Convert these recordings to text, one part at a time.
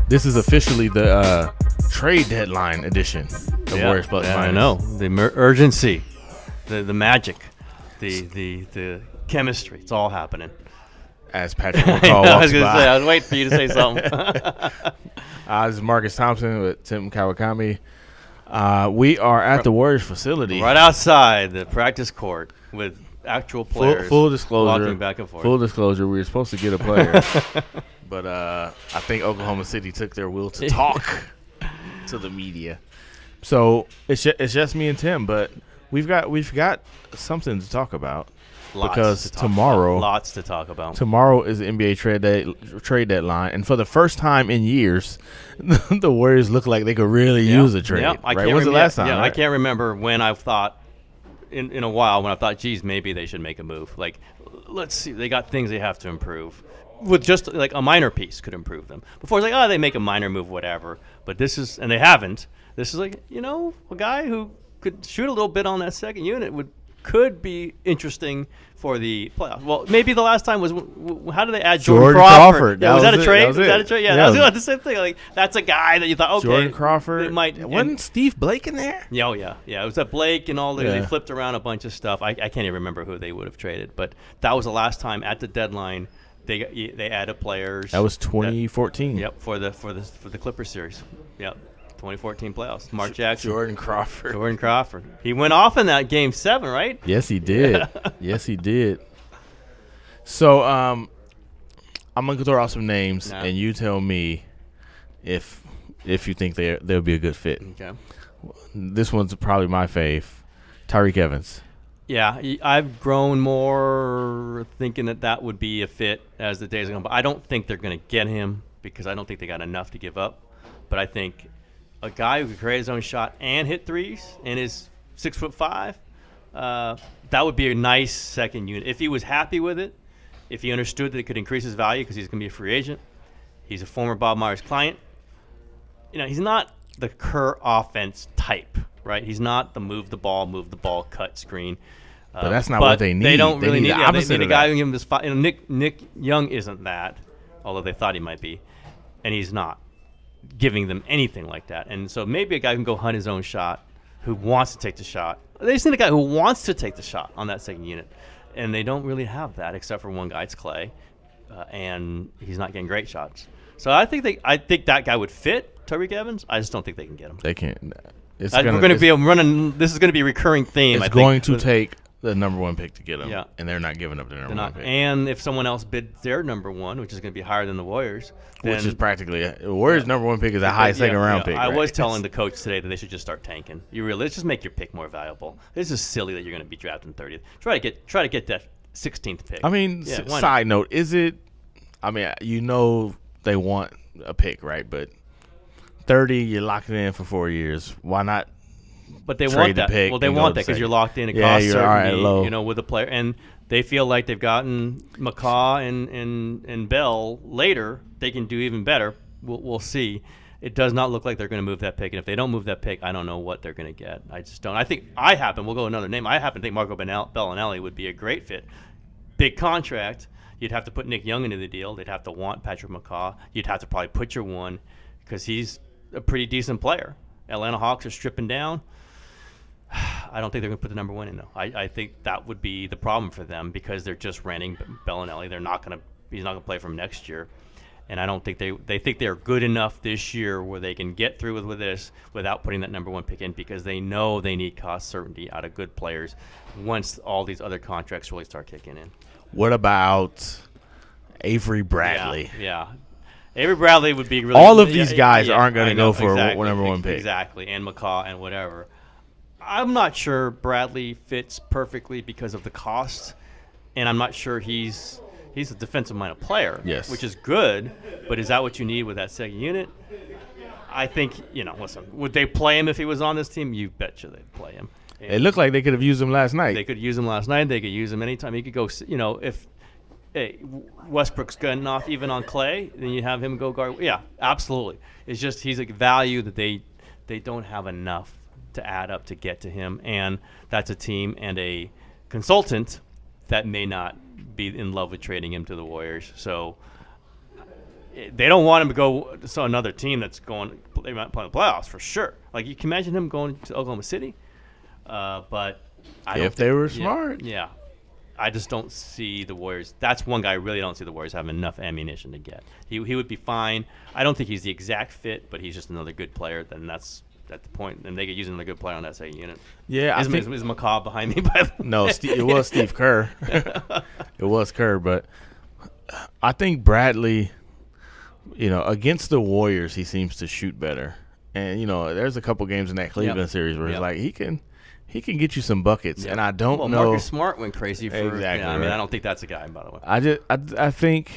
This is officially the trade deadline edition of Warriors Plus Minus. I know the urgency, the magic, the chemistry. It's all happening. As Patrick McCall walks I was gonna by. say, I was waiting for you to say something. This is Marcus Thompson with Tim Kawakami. We are at the Warriors facility. Right outside the practice court with actual players. Full disclosure. Walking back and forth. Full disclosure, we were supposed to get a player. But I think Oklahoma City took their will to talk to the media. So it's just me and Tim, but we've got something to talk about. Lots to talk about. Tomorrow is the NBA trade deadline, and for the first time in years, the Warriors look like they could really use a trade. Yeah, right? When's the last time? Yeah, right? I can't remember when I've thought in a while when I thought, geez, maybe they should make a move. Like, let's see, they got things they have to improve. With just like a minor piece could improve them. Before it's like, they make a minor move, whatever. But this is, and they haven't. This is like, a guy who could shoot a little bit on that second unit could be interesting for the playoffs. Well, maybe the last time was how did they add Jordan Crawford? Yeah, was that a trade? Was that a trade? Yeah, that was the same thing. Like that's a guy that you thought, okay, Jordan Crawford. Wasn't Steve Blake in there? Yeah, it was that Blake and all. They flipped around a bunch of stuff. I can't even remember who they would have traded, but that was the last time at the deadline they added players. That was 2014. For the Clippers series. Yep. 2014 playoffs. Mark Jackson. Jordan Crawford. He went off in that Game 7, right? Yes, he did. Yes, he did. So I'm going to throw out some names, and you tell me if you think they'll be a good fit. Okay. This one's probably my fave. Tyreke Evans. Yeah, I've grown more thinking that would be a fit as the days go on. But I don't think they're going to get him because I don't think they got enough to give up. But I think a guy who could create his own shot and hit threes and is 6'5", that would be a nice second unit. If he was happy with it, if he understood that it could increase his value because he's going to be a free agent, he's a former Bob Myers client. He's not the Kerr offense type, right? He's not the move the ball, cut, screen. But that's not what they need. They don't really need the opposite they need of a guy that. who can give them this. Nick Young isn't that, although they thought he might be, and he's not giving them anything like that. And so maybe a guy can go hunt his own shot who wants to take the shot. They just need a guy who wants to take the shot on that second unit. And they don't really have that except for one guy, it's Clay, and he's not getting great shots. So I think that guy would fit Tyreke Evans. I just don't think they can get him. They can't. This is going to be a recurring theme. It's going to take the number one pick to get him, yeah. And they're not giving up the number one pick. And if someone else bids their number one, which is going to be higher than the Warriors, which is practically the Warriors' number one pick is a high second round pick. I was telling the coach today that they should just start tanking. Let's just make your pick more valuable. This is silly that you're going to be drafting 30th. Try to get that 16th pick. I mean, side note, is it? I mean, they want a pick, right? But 30, you're locked in for 4 years. Why not? But they want that. Well, they want that because you're locked in. It costs certainty, with a player, and they feel like they've gotten McCaw and Bell later. They can do even better. We'll see. It does not look like they're going to move that pick, and if they don't move that pick, I don't know what they're going to get. I just don't. We'll go another name. I happen to think Marco Bellinelli would be a great fit. Big contract. You'd have to put Nick Young into the deal. They'd have to want Patrick McCaw. You'd have to probably put your one because he's a pretty decent player. Atlanta Hawks are stripping down. I don't think they're going to put the number one in, though. I think that would be the problem for them because they're just renting Bellinelli. He's not going to play for him next year. And I don't think they think they're good enough this year where they can get through with this without putting that number one pick in because they know they need cost certainty out of good players once all these other contracts really start kicking in. What about Avery Bradley? Yeah. Avery Bradley would be really. All of these guys aren't going to go for a number one pick. Exactly, and McCaw and whatever. I'm not sure Bradley fits perfectly because of the cost, and I'm not sure he's a defensive-minded player, which is good, but is that what you need with that second unit? I think, listen, would they play him if he was on this team? You betcha they'd play him. And it looked like they could have used him last night. They could use him last night. They could use him anytime. He could go, if Westbrook's getting off even on Clay, then you have him go guard. Yeah, absolutely. It's just he's a value that they don't have enough to add up to get to him, and that's a team and a consultant that may not be in love with trading him to the Warriors. So they don't want him to go to another team that's going. They might play in the playoffs for sure. Like you can imagine him going to Oklahoma City, but if they were smart, yeah. I just don't see the Warriors. That's one guy I really don't see the Warriors having enough ammunition to get. He would be fine. I don't think he's the exact fit, but he's just another good player. Then that's at the point, and they could use another good player on that second unit. Yeah, is McCaw behind me? By the way? No, it was Steve Kerr. It was Kerr, but I think Bradley, against the Warriors, he seems to shoot better. And there's a couple games in that Cleveland series where it's like he can get you some buckets, and I don't know. Marcus Smart went crazy for exactly. I mean, I don't think that's a guy, by the way. I think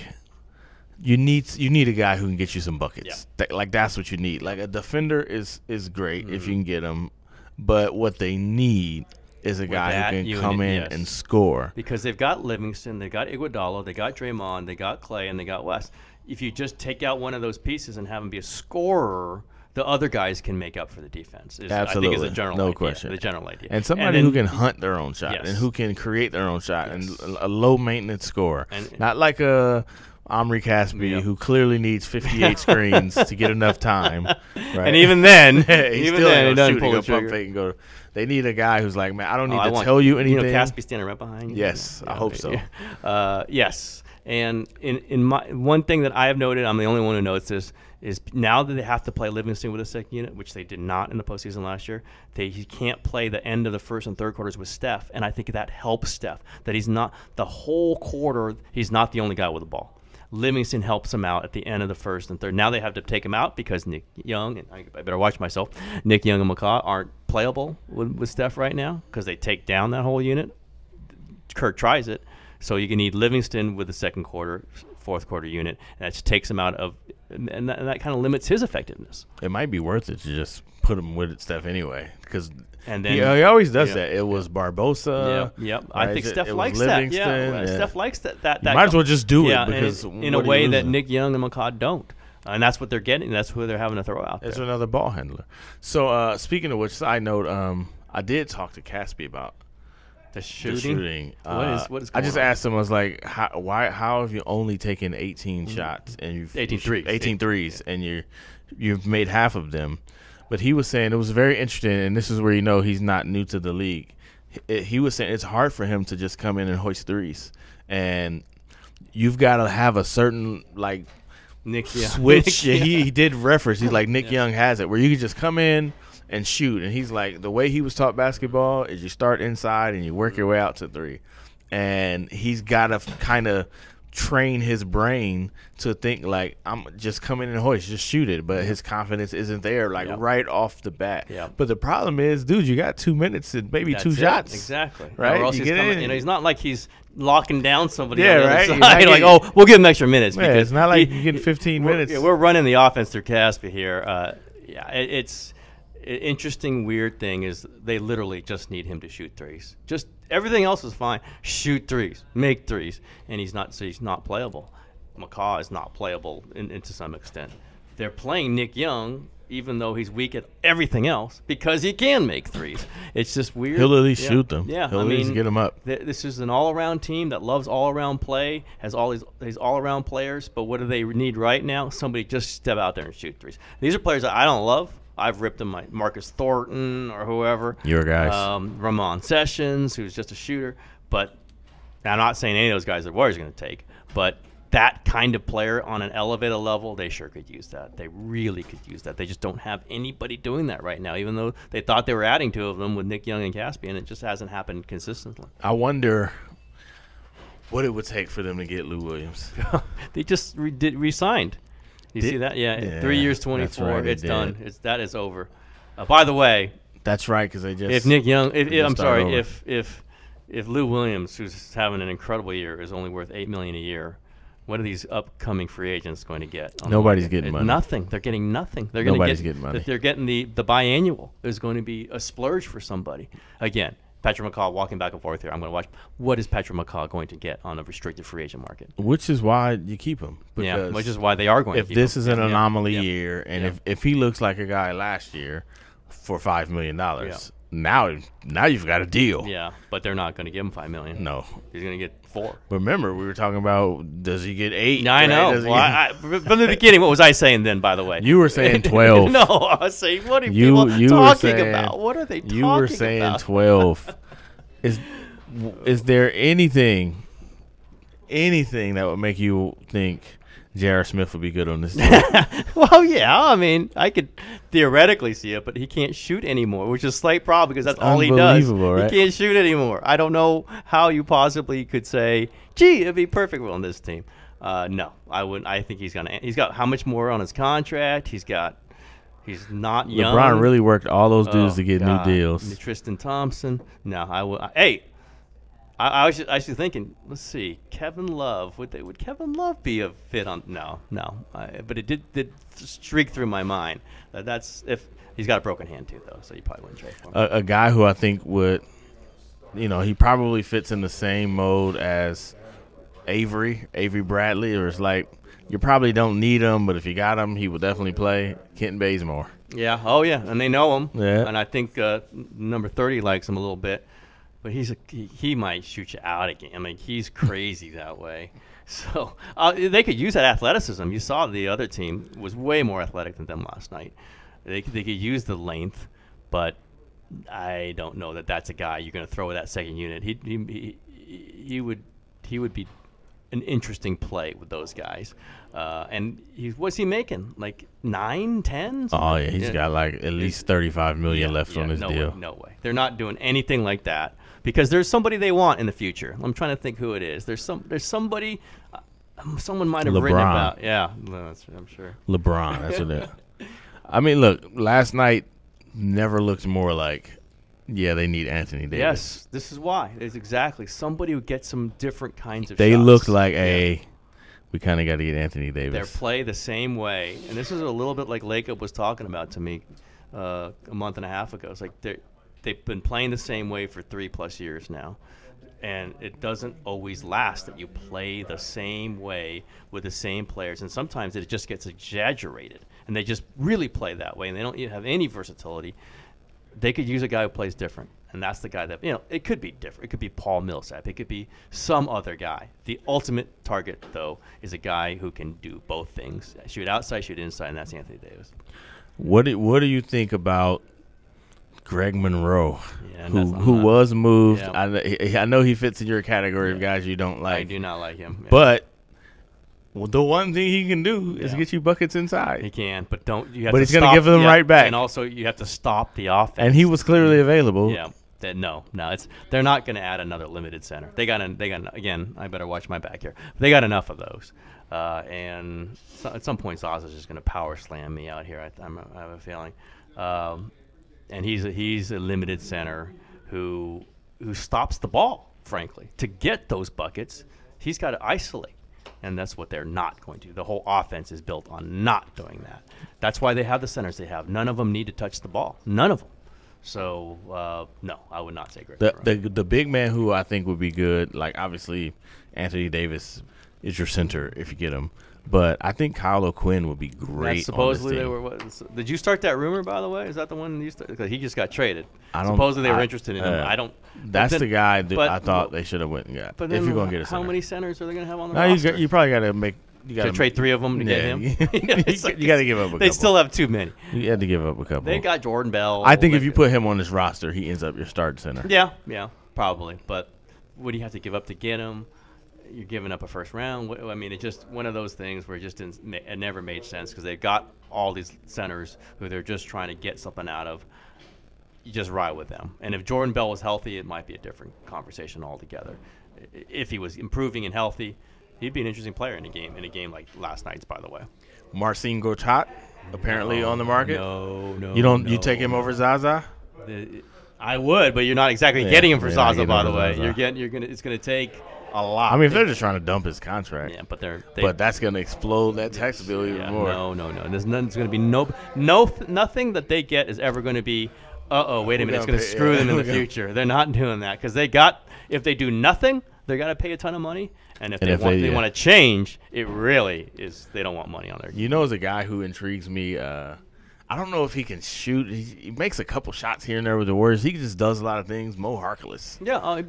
you need a guy who can get you some buckets. Yeah. That's what you need. Like a defender is great if you can get him, but what they need is a guy who can come in and score. Because they've got Livingston, they've got Iguodala, they got Draymond, they got Clay, and they got West. If you just take out one of those pieces and have him be a scorer, the other guys can make up for the defense. Absolutely. I think is a general idea. Question. The general idea. And somebody who can hunt their own shot and who can create their own shot and a low-maintenance scorer. Not like a Omri Caspi who clearly needs 58 screens to get enough time. Right? And even then, he doesn't pull the trigger. Fake and go. They need a guy who's like, man, I don't need to tell you anything. Caspi standing right behind you. Yes, I hope so. Yes. And in my one thing that I have noted, I'm the only one who notes this, is now that they have to play Livingston with a second unit, which they did not in the postseason last year, he can't play the end of the first and third quarters with Steph, and I think that helps Steph, that he's not the whole quarter, he's not the only guy with the ball. Livingston helps him out at the end of the first and third. Now they have to take him out because Nick Young, and I better watch myself, Nick Young and McCaw aren't playable with Steph right now because they take down that whole unit. Kirk tries it. So you can need Livingston with the second quarter, fourth quarter unit, and that just takes him out of, and that kind of limits his effectiveness. It might be worth it to just put him with Steph anyway, because he always does that. It was Barbosa. Yep. I think Steph likes that. Yeah, Steph likes that. You might as well just do it because in a way that Nick Young and McCaw don't. And that's what they're getting. That's who they're having to throw out there. It's another ball handler. So speaking of which, side note, I did talk to Caspi about the shooting. What is I just asked him, I was like, how have you only taken 18 shots and you've 18 threes and you've made half of them? But he was saying it was very interesting, and this is where he's not new to the league. He was saying it's hard for him to just come in and hoist threes, and you've got to have a certain switch. He did reference. He's like Nick Young has it, where you can just come in and shoot. And he's like, the way he was taught basketball is you start inside and you work your way out to three. And he's got to kind of train his brain to think like, I'm just coming and hoist, just shoot it. But his confidence isn't there right off the bat. Yep. But the problem is, dude, you got 2 minutes and maybe two shots. Exactly. Right? Or else he's not like he's locking down somebody on the right? other side. Like, we'll give him extra minutes. Yeah, because it's not like you get 15 minutes. We're running the offense through Caspi here. It's interesting, weird thing is they literally just need him to shoot threes. Just everything else is fine. Shoot threes, make threes, and he's not playable. McCaw is not playable to some extent. They're playing Nick Young, even though he's weak at everything else, because he can make threes. It's just weird. He'll at least shoot them. Yeah, he'll at least get them up. This is an all-around team that loves all-around play, has all these all-around players. But what do they need right now? Somebody just step out there and shoot threes. These are players that I don't love. I've ripped them, like Marcus Thornton or whoever. Your guys. Ramon Sessions, who's just a shooter. But I'm not saying any of those guys the Warriors are going to take. But that kind of player on an elevated level, they sure could use that. They really could use that. They just don't have anybody doing that right now, even though they thought they were adding two of them with Nick Young and Caspi, and it just hasn't happened consistently. I wonder what it would take for them to get Lou Williams. They just re-signed. You see that? Yeah, 3 years, 24. Right, it's done. That is over. By the way, that's right, because they just. If Nick Young, if Lou Williams, who's having an incredible year, is only worth $8 million a year, what are these upcoming free agents going to get? Nobody's getting money. Nothing. They're getting nothing. Nobody's getting money. They're getting the biannual. There's going to be a splurge for somebody. Again, Patrick McCaw walking back and forth here. I'm going to watch. What is Patrick McCaw going to get on a restricted free agent market? Which is why you keep him. Yeah, which is why they are going to keep him. If this is an anomaly year, and if he looks like a guy last year for $5 million, now you've got a deal. Yeah, but they're not going to give him $5 million. No, he's going to get $4 million. Remember, we were talking about does he get $8 million? I know. Well, from the beginning, what was I saying then? By the way, you were saying 12. No, I was saying what are people talking about? What are they talking about? You were saying 12. Is there anything that would make you think J.R. Smith would be good on this team? Well, yeah. I mean, I could theoretically see it, but he can't shoot anymore, which is a slight problem because that's all he does. Right? He can't shoot anymore. I don't know how you possibly could say, gee, it'd be perfect on this team. No, I wouldn't. I think he's got how much more on his contract? He's not young. LeBron really worked all those dudes to get new deals. Tristan Thompson. No, I would. Hey. I was actually thinking, let's see, Kevin Love. Would Kevin Love be a fit on? No. But it did streak through my mind. That's if he's got a broken hand too, though, so you probably wouldn't trade for him. A guy who I think would, he probably fits in the same mode as Avery Bradley, or it's like you probably don't need him, but if you got him, he would definitely play. Kenton Bazemore. Yeah. Oh yeah, and they know him. Yeah. And I think number 30 likes him a little bit. But he might shoot you out again. I mean, he's crazy that way. So they could use that athleticism. You saw the other team was way more athletic than them last night. They could use the length, but I don't know that that's a guy you're going to throw with that second unit. He would be an interesting play with those guys. And what's he making? Like 9, 10? Oh yeah, he's got like at least $35 million left on his deal. No way. They're not doing anything like that. Because there's somebody they want in the future. I'm trying to think who it is. There's somebody. Someone might have written about. Yeah, I'm sure. LeBron. That's what it is. I mean, look. Last night never looked more like. Yeah, they need Anthony Davis. Yes, this is why. There's exactly somebody who gets some different kinds of. They shots. looked like we kind of got to get Anthony Davis. They play the same way, and this is a little bit like Lacob was talking about to me a month and a half ago. It's like they've been playing the same way for 3+ years now, and it doesn't always last that you play the same way with the same players, and sometimes it just gets exaggerated, and they just really play that way, and they don't have any versatility. They could use a guy who plays different, and that's the guy that, it could be different. It could be Paul Millsap. It could be some other guy. The ultimate target, though, is a guy who can do both things, shoot outside, shoot inside, and that's Anthony Davis. What do you think about Greg Monroe, who was moved? Yeah. I know he fits in your category of guys you don't like. I do not like him. Yeah. But the one thing he can do is get you buckets inside. He can, but he's going to give them right back. And also you have to stop the offense. And he was clearly available. Yeah. They're not going to add another limited center. They got again. I better watch my back here. They got enough of those. And at some point, Zaza's just going to power slam me out here. I have a feeling. And he's a limited center who stops the ball, frankly. To get those buckets, he's got to isolate, and that's what they're not going to. The whole offense is built on not doing that. That's why they have the centers they have. None of them need to touch the ball. None of them. So, no, I would not say Greg Monroe. The big man who I think would be good, like obviously Anthony Davis is your center if you get him. But I think Kyle O'Quinn would be great. Supposedly on this team. They were. Did you start that rumor, by the way? Is that the one you started? Because he just got traded. Supposedly they were interested in him. I don't. That's the guy that I thought they should have went and got. But if you're going to get a center. How many centers are they going to have on the roster? You probably got to make. You got to trade 3 of them to get him. you got to give up a couple. They still have too many. You had to give up a couple. They got Jordan Bell. I think if you put him on this roster, he ends up your starting center. Yeah, probably. But what do you have to give up to get him? You're giving up a first round. I mean, it's just one of those things where it never made sense because they've got all these centers who they're just trying to get something out of. You just ride with them. And if Jordan Bell was healthy, it might be a different conversation altogether. If he was improving and healthy, he'd be an interesting player in a game like last night's, by the way. Marcin Gortat, apparently on the market. No. You take him over Zaza? I would, but you're not exactly getting him for Zaza, by the way. It's going to take a lot. I mean, if they're just trying to dump his contract. Yeah, but that's going to explode that tax bill even more. No. There's going to be nothing that they get is ever going to be, wait a minute, it's going to screw them in the future. They're not doing that because if they do nothing, they're going to pay a ton of money. And if they want to change, it really is they don't want money on their. Is a guy who intrigues me. I don't know if he can shoot. He makes a couple shots here and there with the Warriors. He just does a lot of things. Mo Harkless. Yeah,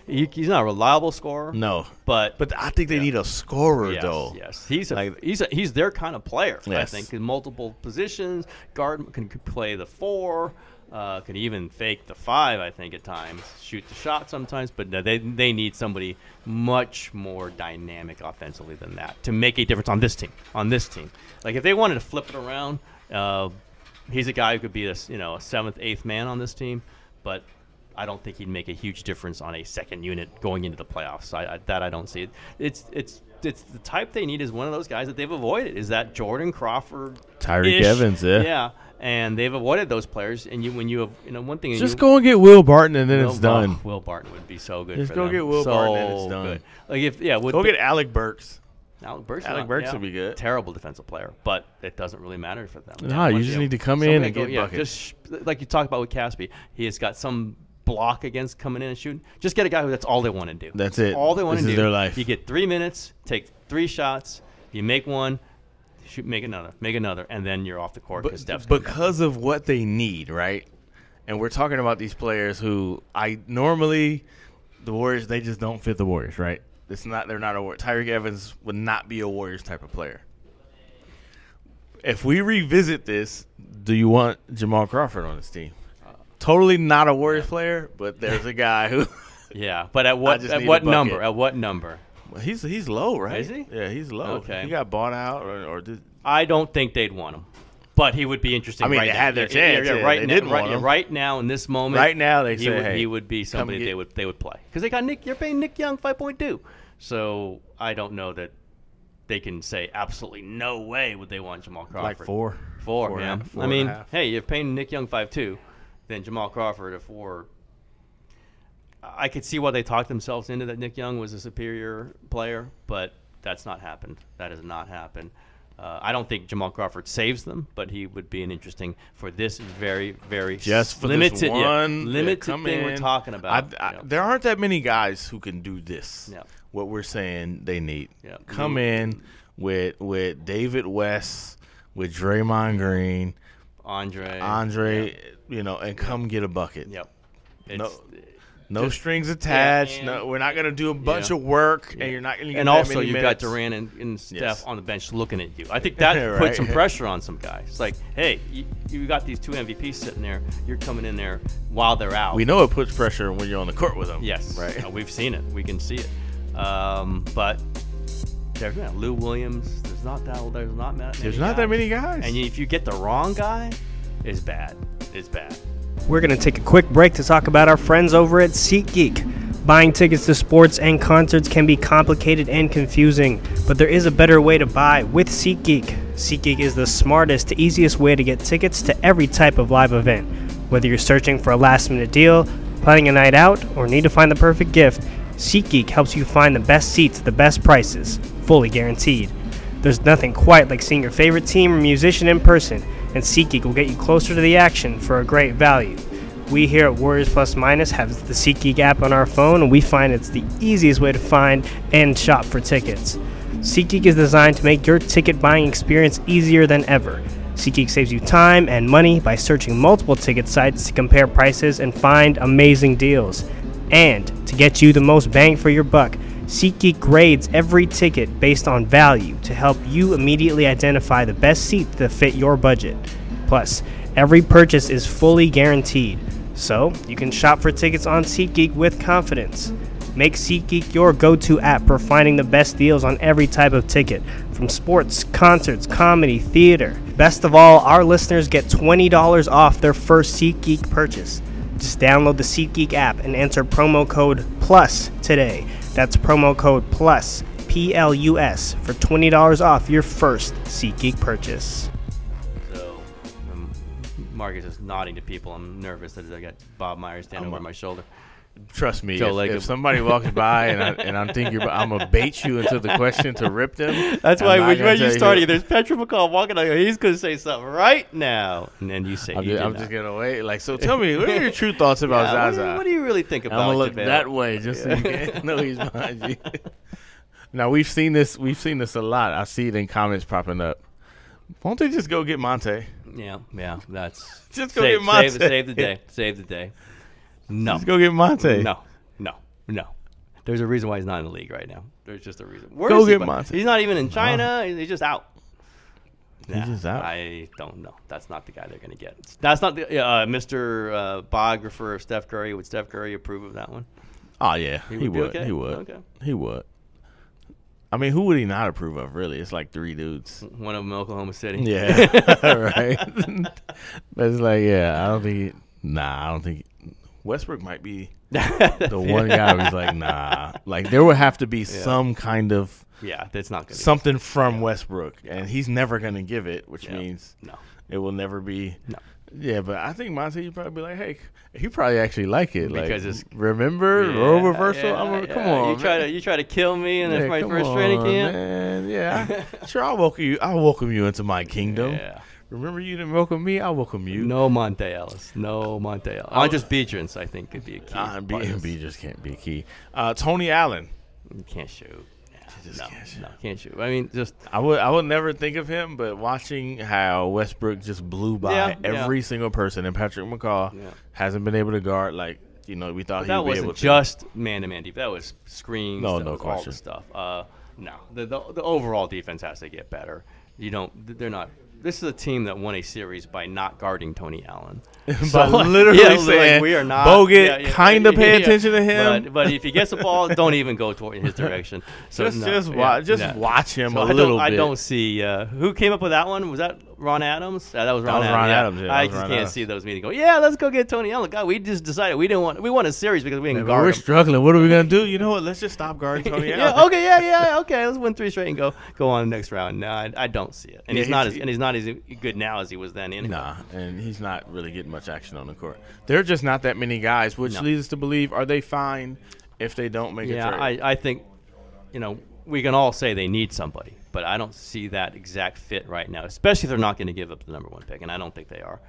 he's not a reliable scorer. No, but I think they need a scorer though. Yes, he's their kind of player. Yes. I think in multiple positions. Guard can play the 4. Can even fake the 5, I think, at times. Shoot the shot sometimes, but no, they need somebody much more dynamic offensively than that to make a difference on this team. Like if they wanted to flip it around, he's a guy who could be a 7th, 8th man on this team, but I don't think he'd make a huge difference on a second unit going into the playoffs. I don't see it. It's the type they need is one of those guys that they've avoided. Is that Jordan Crawford, Tyreek Evans, yeah. And they've avoided those players. And when you have one thing, just go and get Will Barton and then it's done. Will Barton would be so good. Just for go them. Get Will Barton and it's done. Good. Like go get Alec Burks. Alec Burks would be good. Terrible defensive player, but it doesn't really matter for them. No, you just need to come in and get buckets. Just like you talked about with Caspi, he has got some block against coming in and shooting. Just get a guy who that's all they want to do. That's it. All they want to do. This is their life. You get 3 minutes, take 3 shots, you make one, make another, and then you're off the court because of what they need, right? And we're talking about these players who the Warriors, they just don't fit the Warriors, right? They're not a Warriors. Tyreek Evans would not be a Warriors type of player. If we revisit this, do you want Jamal Crawford on this team? Totally not a Warriors player, but there's a guy who. Yeah, but at what number? At what number? Well, he's low, right? Is he? Yeah, he's low. Okay. He got bought out, or did. I don't think they'd want him, but he would be interesting. I mean, they had their chance. Right now, in this moment. Right now, he would be somebody they would play because they got Nick. You're paying Nick Young 5.2, so I don't know that they can say absolutely no way would they want Jamal Crawford. Like 4. 4, yeah. I mean, hey, you're paying Nick Young 5.2. Then Jamal Crawford at 4. I could see why they talked themselves into that Nick Young was a superior player, but that's not happened. That has not happened. I don't think Jamal Crawford saves them, but he would be an interesting for this very, very just for limited, this one limited thing we're talking about. There aren't that many guys who can do this. Yeah. What we're saying they need. Yeah. Come in with David West, with Draymond Green, Andre, and come get a bucket. Yep. No strings attached. No, we're not going to do a bunch of work, and you're not going to get and that also, many you've minutes. got Durant and Steph on the bench looking at you. I think that puts some pressure on some guys. It's like, hey, you got these 2 MVPs sitting there. You're coming in there while they're out. We know it puts pressure when you're on the court with them. Yes. Right. We've seen it. We can see it. But Lou Williams, there's not that many guys. And if you get the wrong guy, it's bad. It's bad. We're going to take a quick break to talk about our friends over at SeatGeek. Buying tickets to sports and concerts can be complicated and confusing, but there is a better way to buy with SeatGeek. SeatGeek is the smartest, easiest way to get tickets to every type of live event. Whether you're searching for a last-minute deal, planning a night out, or need to find the perfect gift, SeatGeek helps you find the best seats at the best prices, fully guaranteed. There's nothing quite like seeing your favorite team or musician in person, and SeatGeek will get you closer to the action for a great value. We here at Warriors Plus Minus have the SeatGeek app on our phone, and we find it's the easiest way to find and shop for tickets. SeatGeek is designed to make your ticket buying experience easier than ever. SeatGeek saves you time and money by searching multiple ticket sites to compare prices and find amazing deals. And to get you the most bang for your buck, SeatGeek grades every ticket based on value to help you immediately identify the best seat to fit your budget. Plus, every purchase is fully guaranteed, so you can shop for tickets on SeatGeek with confidence. Make SeatGeek your go-to app for finding the best deals on every type of ticket, from sports, concerts, comedy, theater. Best of all, our listeners get $20 off their first SeatGeek purchase. Just download the SeatGeek app and enter promo code PLUS today. That's promo code PLUS, P-L-U-S, for $20 off your first SeatGeek purchase. So, Marcus is nodding to people. I'm nervous that I got Bob Myers standing over my shoulder. Trust me, if somebody walks by and I'm thinking I'm going to bait you into the question to rip them. That's why when you started, there's Petra McCall walking out. He's going to say something right now. And then you say, I'm just going to wait. So tell me, what are your true thoughts about Zaza? What do you really think about I'm going to look that way just so you can know he's behind you. Now, we've seen this a lot. I see it in comments popping up. Won't they just go get Monta? Yeah. That's just go get Monta. Save the day. No. Just go get Monta. No. There's a reason why he's not in the league right now. There's just a reason. Go get Monta. He's not even in China. He's just out. He's just out. I don't know. That's not the guy they're going to get. That's not the Mr. Biographer of Steph Curry. Would Steph Curry approve of that one? Oh yeah, he would. Okay? He would. Okay. He would. I mean, who would he not approve of? Really, it's like 3 dudes. One of them, Oklahoma City. Yeah, right. But it's like, I don't think. I don't think Westbrook might be the one guy who's like, nah. Like there would have to be some kind of. Yeah, that's not gonna something be. From Westbrook, and he's never gonna give it, which means no, it will never be. No. Yeah, but I think Monta, you probably be like, hey, he probably actually like it, because like, it's role reversal. Come on, you try to kill me, and that's my first training camp. Man. Yeah, sure, I'll welcome you into my kingdom. Yeah. Remember, you didn't welcome me. I'll welcome you. No Monta Ellis. Andres Biedrins, I think, could be a key. Biedrins can't be a key. Tony Allen. You can't shoot. Can't shoot. I mean, just I would never think of him, but watching how Westbrook just blew by every single person, and Patrick McCaw hasn't been able to guard like we thought he would be able to. That wasn't just man-to-man defense. That was screens. No question. All the stuff. The overall defense has to get better. They're not. This is a team that won a series by not guarding Tony Allen. By literally saying, we are not. Bogut, kind of pay attention to him. But if he gets the ball, don't even go toward his direction. So just watch him a little bit. I don't see who came up with that one. Was that Ron Adams? That was Ron Adams. I just can't see those meetings. Let's go get Tony Allen. God, we just decided we won a series because we didn't guard him. We're struggling. What are we gonna do? You know what? Let's just stop guarding Tony Allen. Okay. Let's win 3 straight and go on the next round. No, I don't see it. And he's not as good now as he was then. Anyway. Nah, and he's not really getting much action on the court. There are just not that many guys, which leads us to believe, are they fine if they don't make a trade? Yeah, I think, we can all say they need somebody, but I don't see that exact fit right now, especially if they're not going to give up the number 1 pick, and I don't think they are.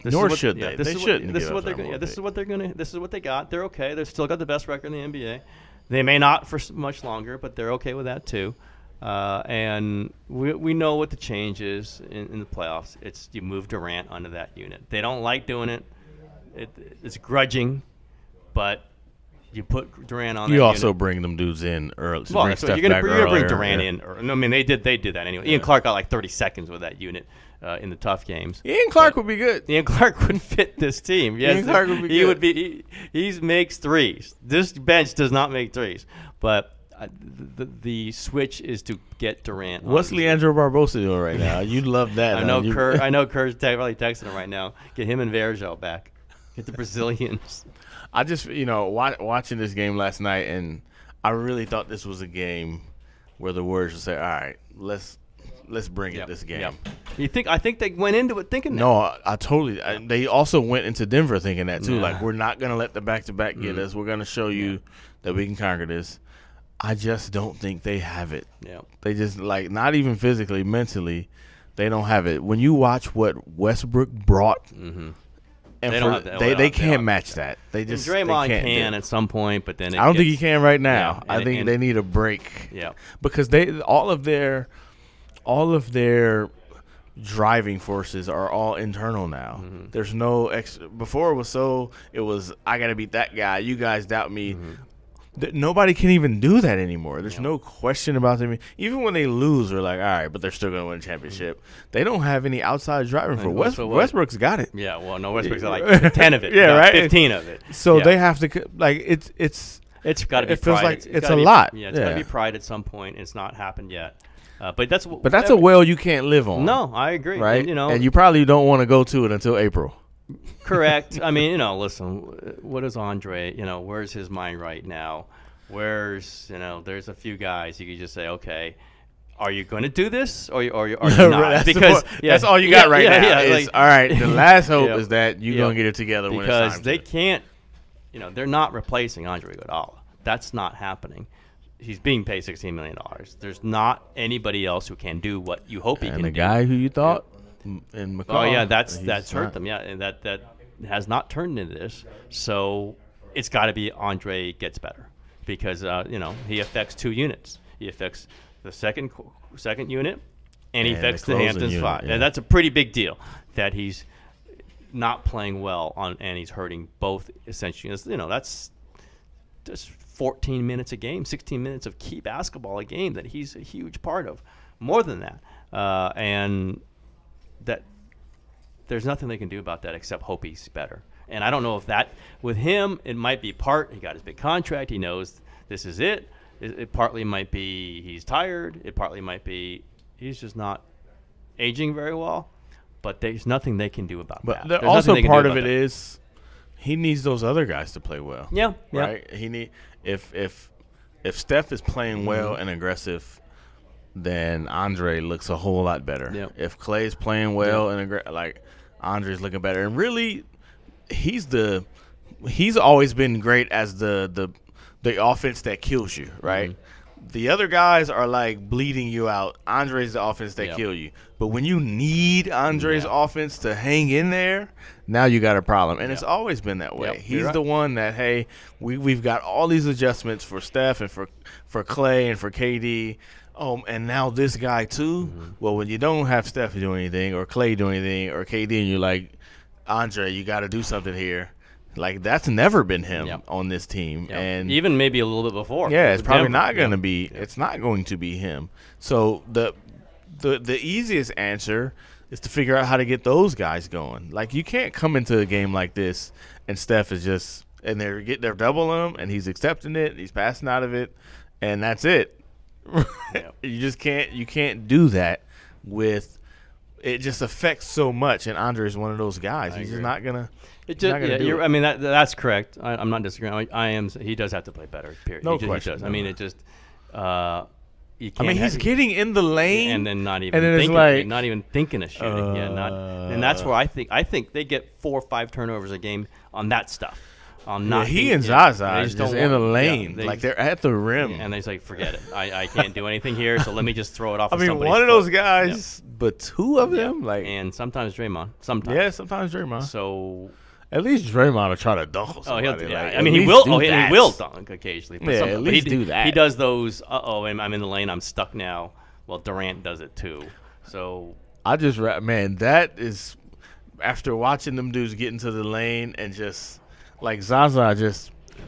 Nor should they. They shouldn't. This is what they got. They're okay. They've still got the best record in the NBA. They may not for much longer, but they're okay with that too. And we know what the change is in the playoffs. It's you move Durant onto that unit. They don't like doing it. It's grudging, but you put Durant on. You also bring them dudes in early. Well, so you're gonna bring Durant in. I mean, they did that anyway. Ian Clark got like 30 seconds with that unit in the tough games. Ian Clark would be good. Ian Clark would fit this team. Yes, Ian Clark would be good. He makes threes. This bench does not make threes, but. The switch is to get Durant. What's Leandro Barbosa doing right now? You'd love that. I know Kerr's probably texting him right now. Get him and Vergel back. Get the Brazilians. I just watching this game last night, and I really thought this was a game where the Warriors would say, "All right, let's bring it this game." Yep. I think they went into it thinking that. No, I totally. They also went into Denver thinking that too. Like, we're not gonna let the back-to-back get us. We're gonna show you that we can conquer this. I just don't think they have it. Yeah. They just, not even physically, mentally, they don't have it. When you watch what Westbrook brought, and they can't match that. They just Draymond can at some point, but then I don't think he can right now. I think they need a break. Yeah. Because all of their driving forces are all internal now. Mm-hmm. There's no before it was I got to beat that guy. You guys doubt me. Mm-hmm. Nobody can even do that anymore. There's no question about them. Even when they lose, they're like, all right, but they're still going to win a championship. They don't have any outside driving for Westbrook's got it. Yeah, well, no, Westbrook's got like 10 of it. 15 of it. So they have to, it's got to be pride. Like it's a lot. Yeah, it's got to be pride at some point. It's not happened yet. But that's a well you can't live on. No, I agree. Right? And you probably don't want to go to it until April. Correct. I mean, listen, what is Andre? Where's his mind right now? There's a few guys you could just say, okay, are you going to do this or are you not? Because that's all you got right now. Is, all right, the last hope is that you're going to get it together when it's time. Because they can't, they're not replacing Andre Iguodala. That's not happening. He's being paid $16 million. There's not anybody else who can do what you hope he can do. And the guy who you thought in McCaw. Oh, yeah, that's hurt them. Yeah, and that has not turned into this. So it's got to be Andre gets better because, he affects 2 units. He affects the second unit, and he affects the Hamptons unit, 5. Yeah. And that's a pretty big deal. that he's not playing well and he's hurting both essentially. That's just 14 minutes a game, 16 minutes of key basketball a game that he's a huge part of, more than that. And that there's nothing they can do about that except hope he's better. And I don't know if that, with him, it might be he got his big contract. He knows this is it. It partly might be he's tired. It partly might be he's just not aging very well. But there's nothing they can do about that. But also part of it is he needs those other guys to play well. Yeah. Right? He if Steph is playing well and aggressive, then Andre looks a whole lot better. Yep. If Clay's playing well and Andre's looking better. And really he's always been great as the offense that kills you, right? Mm-hmm. The other guys are like bleeding you out. Andre's the offense that kill you. But when you need Andre's offense to hang in there, now you got a problem. And it's always been that way. He's the one that, hey, we've got all these adjustments for Steph and for Clay and for KD. Oh, and now this guy too? Mm-hmm. Well, when you don't have Steph do anything or Clay do anything or KD and you're like, Andre, you got to do something here. Like, that's never been him on this team. And even maybe a little bit before. Yeah, it's probably not going to be. It's not going to be him. So the easiest answer is to figure out how to get those guys going. Like, you can't come into a game like this and Steph is just – and they're doubling him and he's accepting it and he's passing out of it and that's it. You just can't – you can't do that with – it just affects so much, and Andre is one of those guys. He's just not going to – I mean, that's correct. I'm not disagreeing. I am. He does have to play better. Period. No question. He does. I mean, it just. You can't he's getting in the lane, and then not even thinking of shooting. And that's where I think they get 4 or 5 turnovers a game on that stuff. He and Zaza just in the lane, they're at the rim, and they're like, forget it. I can't do anything here, so let me just throw it off. I mean, one of those guys, but 2 of them, and sometimes Draymond. Sometimes Draymond. So. At least Draymond will try to dunk somebody. I mean, he will. He will dunk occasionally. At least do that. He does those. I'm in the lane. I'm stuck now. Well, Durant does it too. So that is after watching them dudes get into the lane and just like Zaza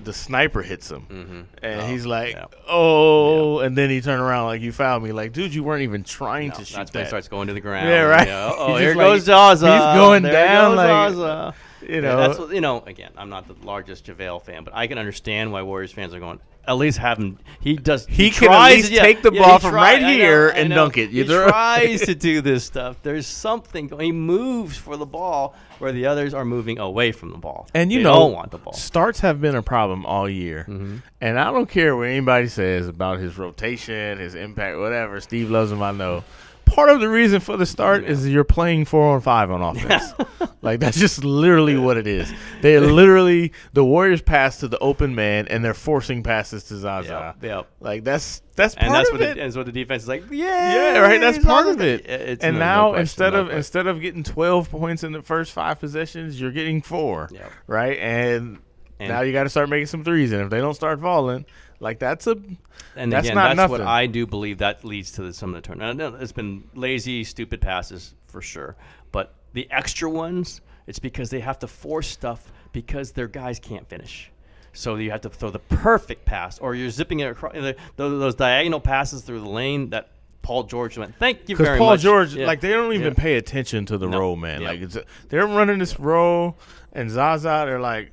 the sniper hits him, and he's like, and then he turned around like, you fouled me. Like, dude, you weren't even trying to shoot that. That's when he starts going to the ground. Yeah, right. Here goes Zaza. He's going down like Zaza. That's what, again, I'm not the largest JaVale fan, but I can understand why Warriors fans are going, at least have him. He can at least take the ball from right here and dunk it. He tries to do this stuff. There's something. He moves for the ball where the others are moving away from the ball. And they don't want the ball. Starts have been a problem all year. Mm-hmm. And I don't care what anybody says about his rotation, his impact, whatever. Steve loves him, I know. Part of the reason for the start is you're playing 4-on-5 on offense. Like, that's just literally what it is. They're literally the Warriors pass to the open man, and they're forcing passes to Zaza. Like, that's part of it. And that's what the defense is like. Yeah, right. That's part of it. And now instead of getting 12 points in the first 5 possessions, you're getting 4. Right, and now you got to start making some threes, and if they don't start falling. Like, that's nothing. What I do believe that leads to some of the turnovers. It's been lazy, stupid passes for sure. But the extra ones, it's because they have to force stuff because their guys can't finish. So you have to throw the perfect pass, or you're zipping it across those diagonal passes through the lane that Paul George went. Thank you very much. Because Paul George, they don't even pay attention to the roll, man. Like, they're running this roll, and Zaza, they're like,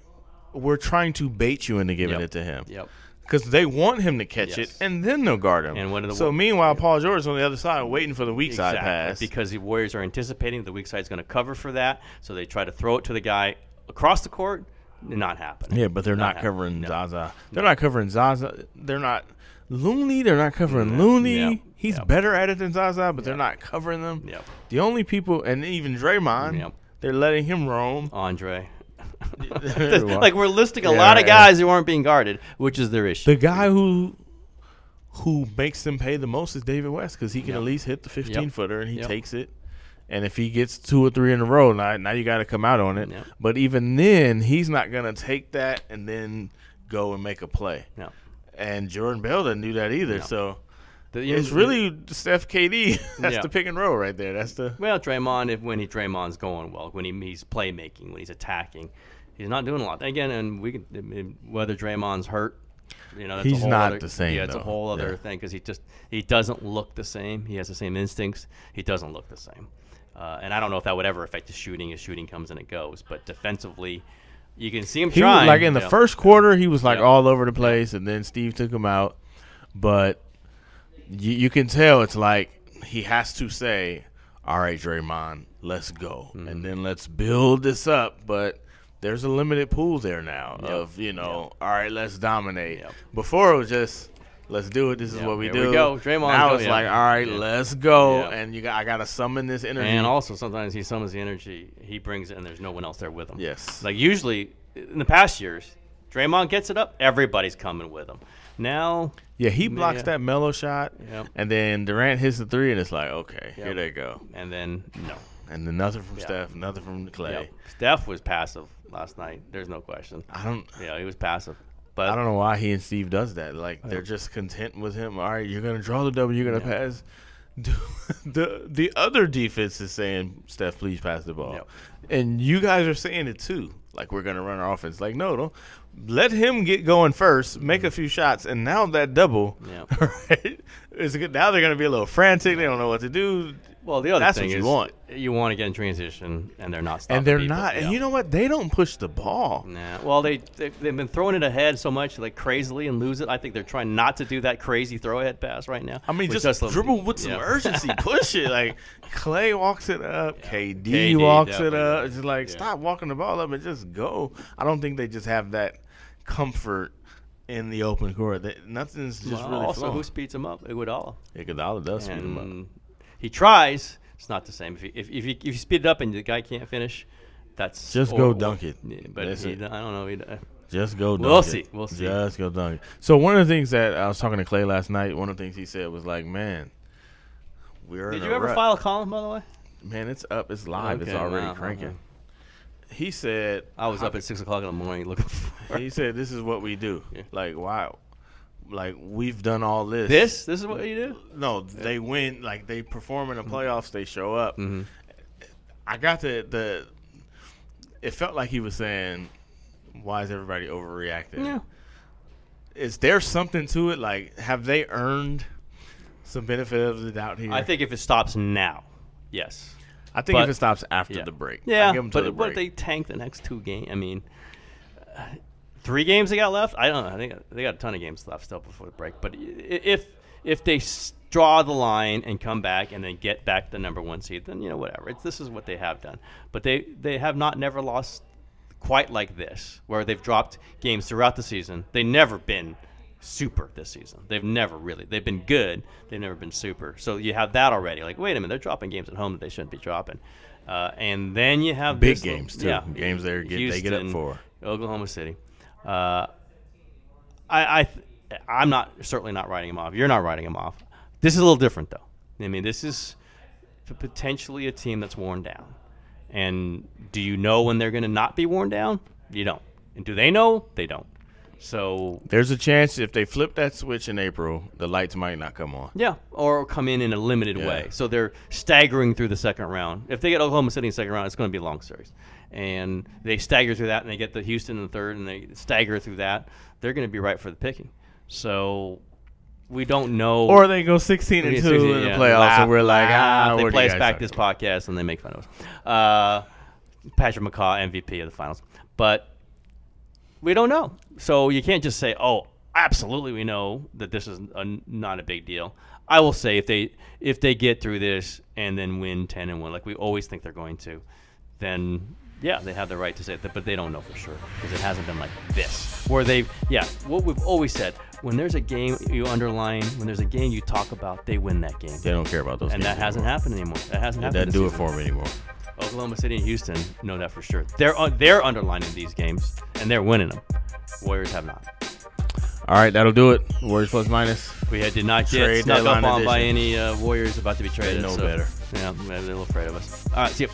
we're trying to bait you into giving it to him. Because they want him to catch it, and then they'll guard him. And meanwhile, Paul George is on the other side waiting for the weak side pass. Because the Warriors are anticipating the weak side is going to cover for that, so they try to throw it to the guy across the court. Not happening. Yeah, but they're not covering Zaza. They're not covering Zaza. They're not Looney. They're not covering Looney. He's better at it than Zaza, but they're not covering them. The only people, and even Draymond, they're letting him roam. Andre. Like, we're listing a lot of guys who aren't being guarded, which is their issue. The guy who makes them pay the most is David West, because he can at least hit the 15-footer, and he takes it. And if he gets 2 or 3 in a row, now you got to come out on it. But even then, he's not going to take that and then go and make a play. And Jordan Bell doesn't do that either. So It's really Steph KD. That's the pick and roll right there. That's the Draymond. When Draymond's going well, when he's playmaking, when he's attacking, he's not doing a lot. Again, and whether Draymond's hurt, that's he's not the same. Yeah, it's a whole other thing because he doesn't look the same. He has the same instincts. He doesn't look the same. And I don't know if that would ever affect his shooting. His shooting comes and it goes, but defensively, you can see him trying. Like in the first quarter, he was like all over the place, and then Steve took him out. But you can tell it's like he has to say, all right, Draymond, let's go. Mm-hmm. And then let's build this up. But there's a limited pool there now of, all right, let's dominate. Yep. Before it was just, let's do it. This is what we do. Here we go. Draymond. Now it's like, all right, let's go. Yeah. And I got to summon this energy. And also sometimes he summons the energy. He brings it, and there's no one else there with him. Yes. Like usually in the past years, Draymond gets it up, everybody's coming with him. Now. Yeah, he blocks that mellow shot, and then Durant hits the three, and it's like, okay, here they go. And then, no. And then nothing from Steph, nothing from Clay. Yep. Steph was passive last night. There's no question. He was passive. But I don't know why he and Steve does that. Like, they're just content with him. All right, you're going to draw the double, you're going to pass. The other defense is saying, Steph, please pass the ball. Yep. And you guys are saying it, too. Like, we're going to run our offense. Like, no, don't. Let him get going first, make a few shots, and now that double, right? Now they're going to be a little frantic. They don't know what to do. Well, the other thing is you want to get in transition, and they're not stopping. And they're not. And you know what? They don't push the ball. Nah. Well, they've been throwing it ahead so much, like crazily, and lose it. I think they're trying not to do that crazy throw-ahead pass right now. I mean, just dribble with some urgency. Push it. Like, Clay walks it up. KD walks it up. It's just like, stop walking the ball up and just go. I don't think they just have that comfort in the open court. Nothing's just really also flowing. Who speeds him up? Iguodala. Iguodala does speed him up. He tries. It's not the same. If you speed it up and the guy can't finish, that's just go dunk it. Yeah, but I don't know. Just go dunk it. We'll see. Just go dunk it. So one of the things that I was talking to Clay last night, one of the things he said was like, man, we're in a rut. Did you ever file a column, by the way? Man, it's up. It's live. Okay, it's already cranking. Okay. He said, I was up at 6 o'clock in the morning looking for it. He said, this is what we do. Yeah. Like, wow. Like, we've done all this. This is what you do? No, they win. Like, they perform in the playoffs. They show up. Mm-hmm. I got it felt like he was saying, why is everybody overreacting? Yeah. Is there something to it? Like, have they earned some benefit of the doubt here? I think if it stops now, yes. I think if it stops after the break. Yeah, but they tank the next 2 games. I mean, 3 games they got left? I don't know. I think they got a ton of games left still before the break. But if they draw the line and come back and then get back the number 1 seed, then, whatever. This is what they have done. But they have never lost quite like this, where they've dropped games throughout the season. They've never been super this season. They've been good. They've never been super. So you have that already. Like, wait a minute, they're dropping games at home that they shouldn't be dropping. And then you have big games too. Yeah, games they get up for. Oklahoma City. I'm certainly not writing them off. You're not writing them off. This is a little different though. I mean, this is potentially a team that's worn down. And do you know when they're going to not be worn down? You don't. And do they know? They don't. So there's a chance if they flip that switch in April, the lights might not come on. Yeah, or come in a limited way. So they're staggering through the second round. If they get Oklahoma City in the second round, it's going to be a long series. And they stagger through that, and they get the Houston in the third, and they stagger through that. They're going to be right for the picking. So we don't know. Or they go 16-2 in the playoffs, and we're like, they play us back this podcast, and they make fun of us. Patrick McCaw, MVP of the finals. But we don't know. So you can't just say, oh, absolutely we know that this is not a big deal. I will say if they get through this and then win 10-1, like we always think they're going to, then, yeah, they have the right to say that, but they don't know for sure because it hasn't been like this. Where what we've always said, when there's a game you underline, when there's a game you talk about, they win that game. They don't care about those games. And that hasn't happened anymore. That hasn't happened That do it for them anymore. Oklahoma City and Houston know that for sure. They're underlining these games, and they're winning them. Warriors have not. All right, that'll do it. Warriors plus minus. We did not get snuck up on by any Warriors about to be traded. They know better. Yeah, they're a little afraid of us. All right, see you.